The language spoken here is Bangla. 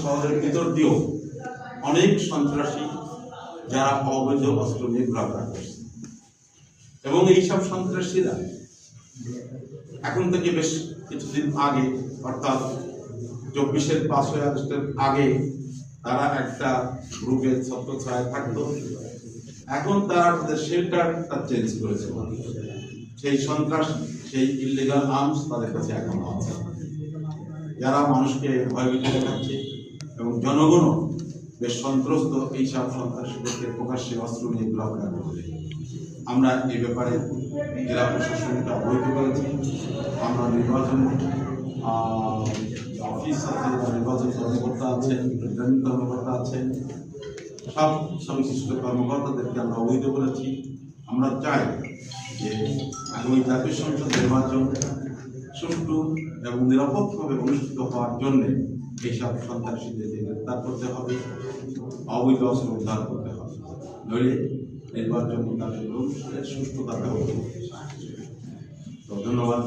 শহরের ভিতর দিয়েও অনেক সন্ত্রাসী যারা অবৈধ অস্ত্র নিয়ে ঘোরাফেরা করছে এবং এইসব সন্ত্রাসীরা এখন থেকে বেশ কিছুদিন আগে অর্থাৎ 24-এর 5ই আগস্টের আগে তারা একটা গ্রুপের ছত্রছায়ায় থাকতো। এখন তারা তাদের শেল্টারটা চেঞ্জ করেছে। সেই সন্ত্রাস, সেই ইলিগাল আর্মস তাদের কাছে এখন আছে, যারা মানুষকে ভয়ভীতি দেখাচ্ছে এবং জনগণও বেশ সন্ত্রস্ত এইসব সন্ত্রাসীদেরকে প্রকাশ্যে অস্ত্র নিয়ে ঘোরাফেরা করছে। আমরা এই ব্যাপারে জেলা প্রশাসনকে অবহিত করেছি। আমরা নির্বাচন অফিস আছে, নির্বাচন কর্মকর্তা আছেন, রিটার্নিং কর্মকর্তা আছেন, সব সংশ্লিষ্ট কর্মকর্তাদেরকে আমরা অবহিত করেছি। আমরা চাই যে আগামী জাতীয় সংসদ নির্বাচন সুষ্ঠু এবং নিরাপদভাবে অনুষ্ঠিত হওয়ার জন্য এইসব সন্ত্রাসীদেরকে গ্রেপ্তার করতে হবে, অবৈধ অস্ত্র উদ্ধার করতে হবে, নইলে নির্বাচন সুষ্ঠুতা হবে। তো ধন্যবাদ।